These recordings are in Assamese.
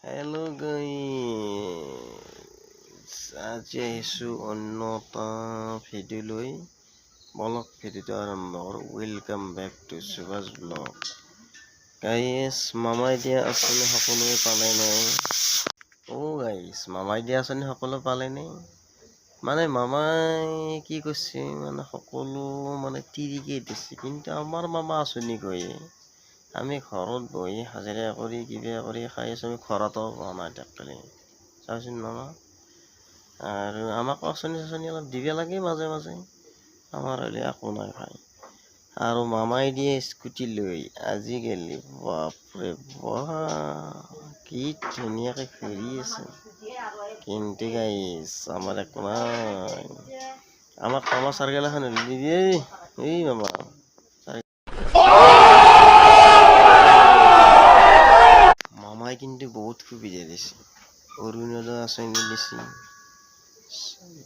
Hello guys, আজি আহিছো অন্য এটা ভিডিঅ' লৈ ব্লগ ভিডিঅ'টো আৰম্ভ কৰোঁ। Welcome back to Subhash blog. Guys মামাই দিয়া আঁচনি সকলোৱে পালে নাই? গাইজ মামাই দিয়া আঁচনি সকলো পালে নে? মানে মামাই কি কৈছে মানে সকলো মানে তিৰিকে দিছে, কিন্তু আমাৰ মামা আঁচনি কয়ে আমি ঘৰত বহি হাজিৰা কৰি কিবা কৰি খাই আছোঁ, আমি ঘৰতো পোৱা নাই তাকলে চাওচোন মামা। আৰু আমাক আঁচনি অলপ দিব লাগে মাজে মাজে, আমাৰ হ'লে একো নাই ভাই। আৰু মামাই দিয়ে স্কুটি লৈ আজিকালি বাপৰে বাপ কি ধুনীয়াকৈ ঘূৰি আছে, কিন্তু গাইজ আমাৰ একো নাই। আমাক মামা চাৰ্কেল এখন দিবি এই মামা। মামাই কিন্তু বহুত সুবিধা দিছে, অৰুণোদয় আঁচনি দিছে,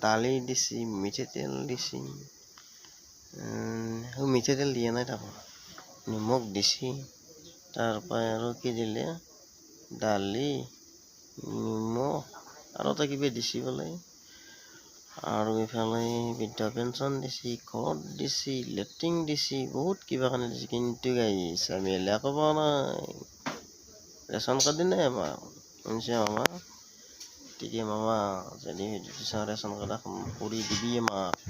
দালি দিছে, মিঠাতেল দিছে, মিঠাতেল দিয়া নাই তাকো, নিমখ দিছে, তাৰপৰা আৰু কি দিলে, দালি, নিমখ আৰু এটা কিবা দিছে বোলে। আৰু ইফালে বৃদ্ধ পেঞ্চন দিছে, ঘৰ দিছে, লেট্ৰিন দিছে, বহুত কিবা কাৰণে দিছে, কিন্তু গাইছ আমি একো পোৱা নাই। ৰেচন কাৰ্ড দিলে আমাৰ শুনিছে মামা, গতিকে মামা যদি ৰেচন কাৰ্ড এখন কৰি দিবি আমাক।